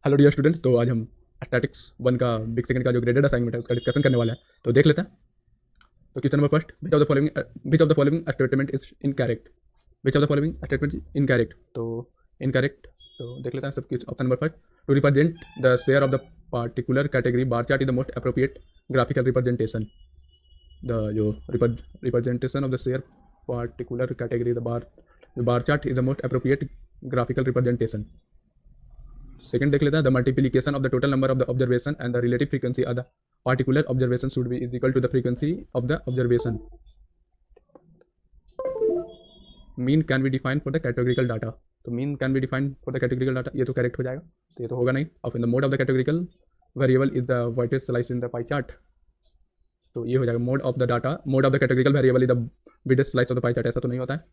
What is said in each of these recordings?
Hello dear student. तो आज हम स्टैटिक्स वन का बिग सेकंड का जो ग्रेडेड असाइनमेंट है उसका डिस्कशन करने वाला है। तो देख लेते हैं। तो question number first, which of the following statement is incorrect. Which of the following statement is incorrect. तो इनकरेक्ट, तो देख लेते हैं सब कुछ। Option number first, to represent the share of the particular category bar chart is the most appropriate graphical representation. The जो representation of the share particular category the bar chart is the most appropriate graphical representation. Second देख लेते हैं, the multiplication of the total number of the observation and the relative frequency of the particular observation should be is equal to the frequency of the observation. Mean can be defined for the categorical data. तो mean can be defined for the categorical data, ये तो correct हो जाएगा, तो ये तो होगा नहीं। अब in the mode of the categorical variable is the whitest slice in the pie chart. तो ये हो जाएगा mode of the data, mode of the categorical variable is the biggest slice of the pie chart. ऐसा तो नहीं होता है,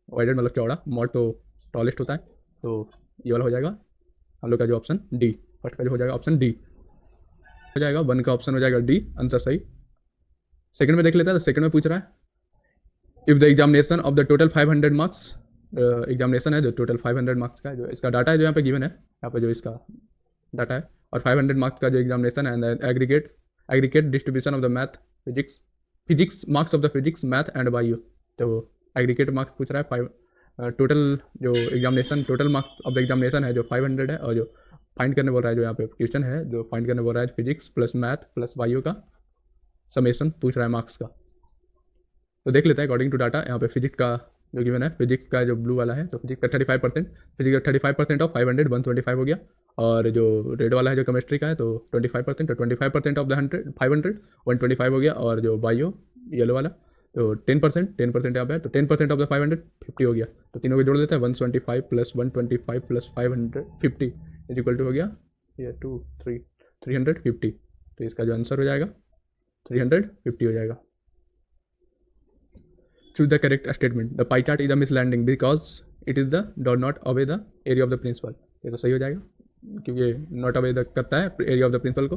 वाइडेड मतलब चौड़ा, मोड तो टॉलेस्ट होता है। तो ये वाला हो जाएगा हम लोग का जो ऑप्शन डी, फर्स्ट का जो हो जाएगा ऑप्शन डी हो जाएगा, वन का ऑप्शन हो जाएगा डी, आंसर सही। सेकंड में देख लेते हैं, तो सेकंड में पूछ रहा है, if the examination of the total 500 marks, examination है जो टोटल 500 मार्क्स का, जो इसका डाटा है जो यहाँ पे गिवन है, यहाँ पे जो इसका डाटा है, और 500 मार्क्स का जो एग्जामिनेशन है, and aggregate distribution of the math physics marks of the physics math and bio. तो एग्रीगेट मार्क्स पूछ रहा है, टोटल जो examination, total marks of the examination है जो 500 है, और जो फाइंड करने बोल रहा है, जो यहाँ पे क्वेश्चन है जो फाइंड करने बोल रहा है physics plus math plus bio का समेशन पूछ रहा है मार्क्स का। तो देख लेते हैं अकॉर्डिंग टू डाटा, यहाँ पे फिजिक्स का जो गिवन है, फिजिक्स का जो ब्लू वाला है, तो फिजिक्स का 35%, फिजिक्स का 35% ऑफ 500 125 हो गया। और जो रेड वाला है जो केमिस्ट्री का है, तो 25%, तो 25% ऑफ द 500 125 हो गया। और जो बायो येलो वाला, तो 10% यहाँ पे है, तो 10% ऑफ द 500 50 हो गया। तो तीनों को जोड़ देते हैं, 125 plus 125 plus 550 is equal to हो गया ये 350। तो इसका जो आंसर हो जाएगा 350 हो जाएगा। Choose the correct statement, the pie chart is the misleading because it is the dot not away the area of the principal. ये तो सही हो जाएगा, क्योंकि ये नॉट अवे द करता है एरिया ऑफ द प्रिंसिपल को।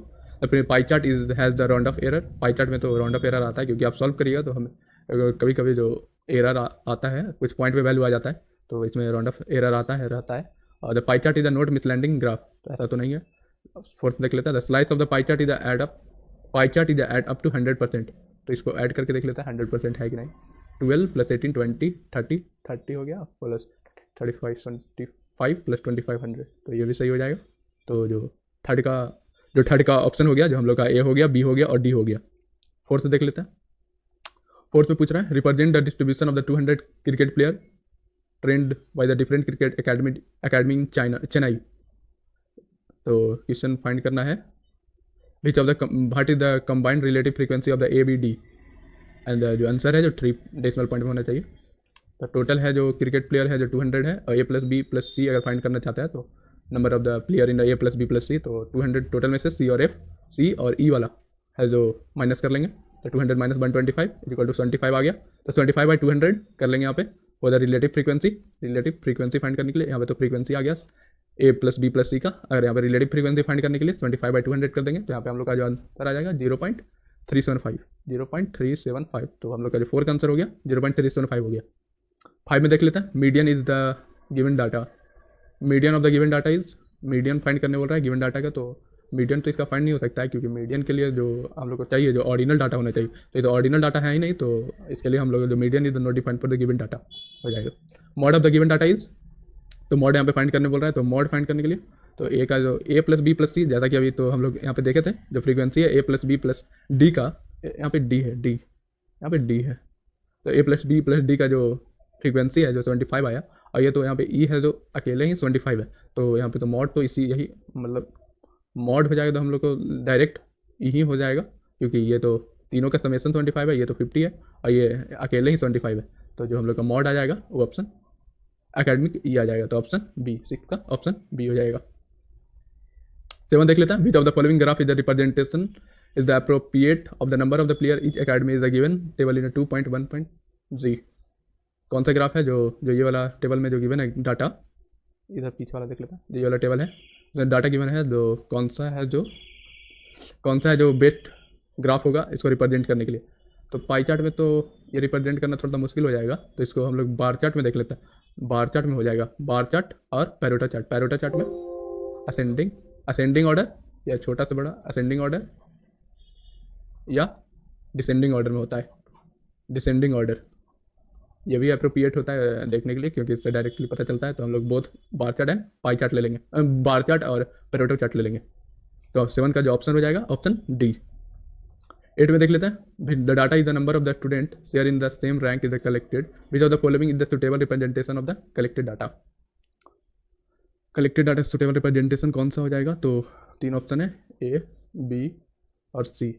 पाई chart is has the round of error. Pie chart में तो राउंड ऑफ एरर आता है, क्योंकि आप सॉल्व करिएगा तो हमें कभी कभी जो एरर आता है, कुछ पॉइंट पे वैल्यू आ जाता है, तो इसमें राउंड ऑफ एरर आता है रहता है। और the pie chart is the not misleading graph, तो ऐसा तो नहीं है। फोर्थ देख लेता है, the slice of the pie chart is the add up, pie chart is the add up to 100%। तो इसको ऐड करके देख लेता है 100% है कि नहीं। 12 प्लस 18 20 30 हो गया, प्लस 35 25 प्लस 2500, तो ये भी सही हो जाएगा। तो जो थर्ड का ऑप्शन हो गया, जो हम लोग का ए हो गया, बी हो गया और डी हो गया। फोर्थ देख लेते हैं। फोर्थ में पूछ रहा है, represent the distribution of the 200 cricket player trained by the different cricket academy in Chennai. तो क्वेश्चन फाइंड करना है, which of the what is the combined relative frequency of the A B D, and जो answer है जो 3 decimal point में होना चाहिए। तो टोटल है जो क्रिकेट प्लेयर है जो 200 है, और A plus B plus C अगर फाइंड करना चाहता है, तो number of the player in A plus B plus C, तो 200 टोटल में से सी और एफ, सी और ई वाला है जो माइनस कर लेंगे। तो 200 माइनस 125 इज इक्वल टू 75 आ गया। तो 75/200 कर लेंगे यहाँ पे, वो द रिलेटिव फ्रीक्वेंसी फाइंड करने के लिए। यहाँ पे तो फ्रीक्वेंसी आ गया ए प्लस बी प्लस सी का, अगर यहाँ पे रिलेटिव फ्रीक्वेंसी फाइंड करने के लिए 75/200 कर देंगे, तो यहाँ पे हम लोग का जो आंसर आ जाएगा 0.375। तो हम लोग का जो 4 का आंसर हो गया 0.375 हो गया। 5 में देख लेते हैं, median is the given data, median of the given data is, median find करने बोल रहा है गिवन डाटा का। तो मीडियन तो इसका फाइंड नहीं हो सकता है, क्योंकि मीडियन के लिए जो हम लोग को चाहिए जो ऑर्डिनल डाटा होना चाहिए, तो ये तो ऑर्डिनल डाटा है ही नहीं, तो इसके लिए हम लोग जो median is not defined for the given data हो जाएगा। Mod of the given data is, तो मॉड यहाँ पे फाइंड करने बोल रहा है, तो मॉड फाइंड करने के लिए तो ए का जो ए प्लस बी प्लस सी, जैसा कि अभी तो हम लोग यहाँ पे देखे थे, जो फ्रीक्वेंसी है ए प्लस बी प्लस डी का, यहाँ पे डी है, यहाँ पे डी है, तो ए प्लस बी प्लस डी का जो फ्रीक्वेंसी है जो 75 आया, और ये तो यहाँ पे ई है जो अकेले ही 75 है, तो यहाँ पे तो मॉड तो इसी यही मतलब मॉड हो जाएगा, तो हम लोग को डायरेक्ट ही हो जाएगा, क्योंकि ये तो तीनों का समेसन 25 है, ये तो 50 है, और ये अकेले ही 75 है, तो जो हम लोग का मॉड आ जाएगा वो ऑप्शन एकेडमिक ई आ जाएगा। तो ऑप्शन बी, 6 का ऑप्शन बी हो जाएगा। 7 देख लेते हैं, which of the following graph is the representation is the appropriate of the number of the player each academy is the given table इन 2.1.0। कौन सा ग्राफ है जो ये वाला टेबल में जो गिवन है डाटा, इधर पीछे वाला देख लेते हैं, ये वाला टेबल है, उसमें डाटा गिवन है, जो कौन सा है जो बेस्ट ग्राफ होगा इसको रिप्रेजेंट करने के लिए। तो पाई चार्ट में तो ये रिप्रेजेंट करना थोड़ा सा मुश्किल हो जाएगा, तो इसको हम लोग बार चार्ट में देख लेते हैं। बार चार्ट में हो जाएगा, बार चार्ट और पैरोटा चार्ट। पैरोटा चार्ट में असेंडिंग असेंडिंग ऑर्डर या छोटा से बड़ा असेंडिंग ऑर्डर या डिसेंडिंग ऑर्डर में होता है। डिसेंडिंग ऑर्डर ये भी अप्रोप्रिएट होता है देखने के लिए, क्योंकि इससे डायरेक्टली पता चलता है। तो हम लोग both bar chart and pie chart ले लेंगे, बार चार्ट और पेरोटो चार्ट ले लेंगे। तो 7 का जो ऑप्शन हो जाएगा ऑप्शन डी। 8 में देख लेते हैं, the data is the number of the student share in the same rank is the collected, which of the following is the suitable representation of the collected data. Collected data suitable representation कौन सा हो जाएगा? तो 3 option है, ए, B और सी।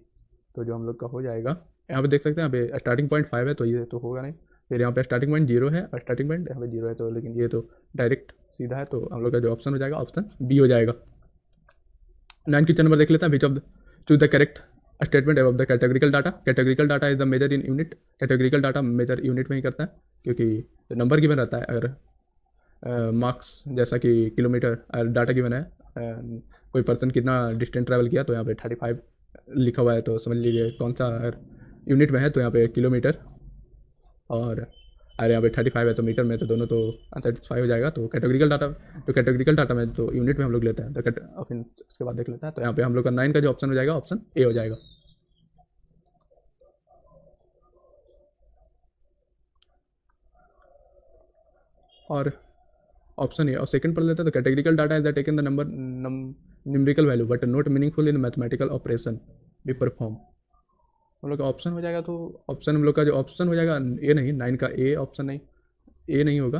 तो जो हम लोग का हो जाएगा, यहाँ पे देख सकते हैं, यहाँ पे स्टार्टिंग पॉइंट 5 है तो ये तो होगा नहीं। फिर यहाँ पे स्टार्टिंग पॉइंट 0 है और स्टार्टिंग पॉइंट यहाँ पे 0 है, तो लेकिन ये तो डायरेक्ट सीधा है। तो हम लोग का जो ऑप्शन हो जाएगा ऑप्शन बी हो जाएगा। 9 क्वेश्चन नंबर देख लेते हैं, which of choose the correct statement of the categorical data. Categorical data is the measure in unit. Categorical data measure unit में ही करता है, क्योंकि नंबर गिवन रहता है। अगर मार्क्स जैसा कि किलोमीटर डाटा गिवन है, कोई पर्सन कितना डिस्टेंस ट्रैवल किया, तो यहाँ पे 35 लिखा हुआ है, तो समझ लीजिए कौन सा अगर यूनिट में है तो यहाँ पे किलोमीटर, और अगर यहाँ पे 35 है तो मीटर में, तो दोनों तो अनसेटिस्फाई हो जाएगा। तो कैटेगरिकल डाटा, तो कैटेगरिकल डाटा में तो यूनिट में हम लोग लेते हैं, तो फिर उसके बाद देख लेते हैं। तो यहाँ पे हम लोग का 9 का जो ऑप्शन हो जाएगा ऑप्शन ए हो जाएगा। और ऑप्शन ए और सेकंड पढ़ लेते हैं, तो categorical data is the taken the number numerical value but not meaningful in mathematical operation be perform. हम लोग का ऑप्शन हो जाएगा, तो ऑप्शन हम लोग का जो ऑप्शन हो जाएगा ए नहीं, 9 का ए ऑप्शन नहीं, ए नहीं होगा।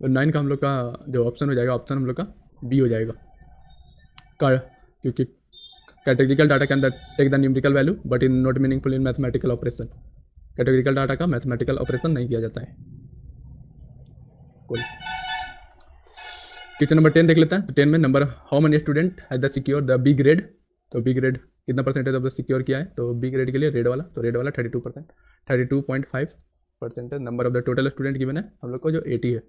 तो 9 का हम लोग का जो ऑप्शन हो जाएगा ऑप्शन हम लोग का बी हो जाएगा, क्योंकि कैटेगरिकल डाटा के अंदर take the numerical value but in not meaningful in mathematical operation. Categorical data का मैथमेटिकल ऑपरेशन नहीं किया जाता है। कोई क्वेश्चन नंबर 10 देख लेते हैं। तो 10 में number how many student has the secure the B grade. तो बी ग्रेड कितना परसेंटेज ऑफ द सिक्योर किया है? तो बी ग्रेड के लिए रेड वाला, तो रेड वाला 32%, 32.5% number of the total student given है हम लोग को जो 80 है।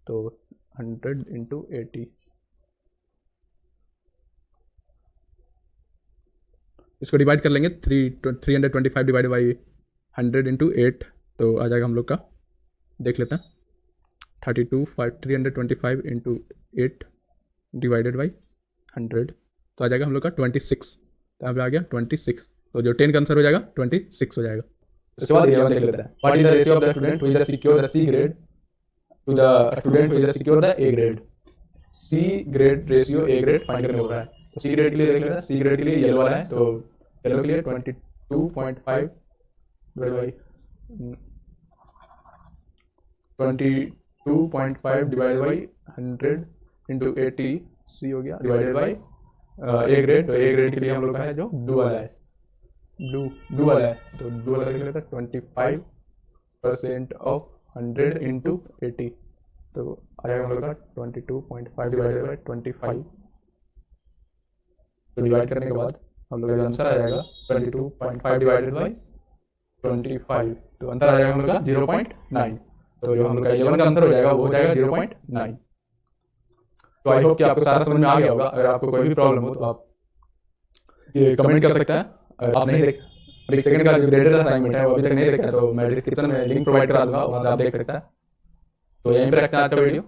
तो 100 × 80, इसको डिवाइड कर लेंगे 325 डिवाइड बाई 100 × 8, तो आ जाएगा हम लोग का, देख लेते हैं 325 × 8 डिवाइडेड बाई 100, तो आ जाएगा हम लोग का 26। तो यहाँ पे आ गया 26, तो जो 10 का आंसर हो जाएगा 26 हो जाएगा। उसके बाद 11 देख लेते हैं, what is the ratio of the student who is secure the C grade to the student who is secure the A grade. C grade ratio A grade find करने बोल रहा है। तो सी ग्रेड के लिए देख लेते हैं, सी ग्रेड के लिए येलो वाला है, तो येलो के लिए 22.5 डिवाइडेड बाई 100 × 80 सी हो गया, डिवाइडेड बाई ए ग्रेड। तो ए ग्रेड के लिए हम लोग का है जो डू वाला है, डू वाला है, तो डू वाला देख लेते हैं 25% ऑफ 100 × 80, तो आ जाएगा हम लोग का 22.5 डिवाइडेड बाई 25। तो डिवाइड करने के बाद हम लोग का आंसर आ जाएगा 22.5 डिवाइडेड बाई 25, तो आंसर आ जाएगा हम लोग का 0.9। तो जो हम लोग का 11 का आंसर हो जाएगा वो हो जाएगा 0.9। तो आई होप कि आपको सारा समझ में आ गया होगा। अगर आपको कोई भी प्रॉब्लम हो तो आप ये कमेंट कर सकते हैं। अगर आप नहीं देख, अभी सेकंड का जो ग्रेडेड असाइनमेंट है वो अभी तक नहीं देखा है, तो मैं डिस्क्रिप्शन में लिंक प्रोवाइड करा दूंगा, वहाँ से आप देख सकते हैं। तो यहीं पे रखते हैं आज का वीडियो।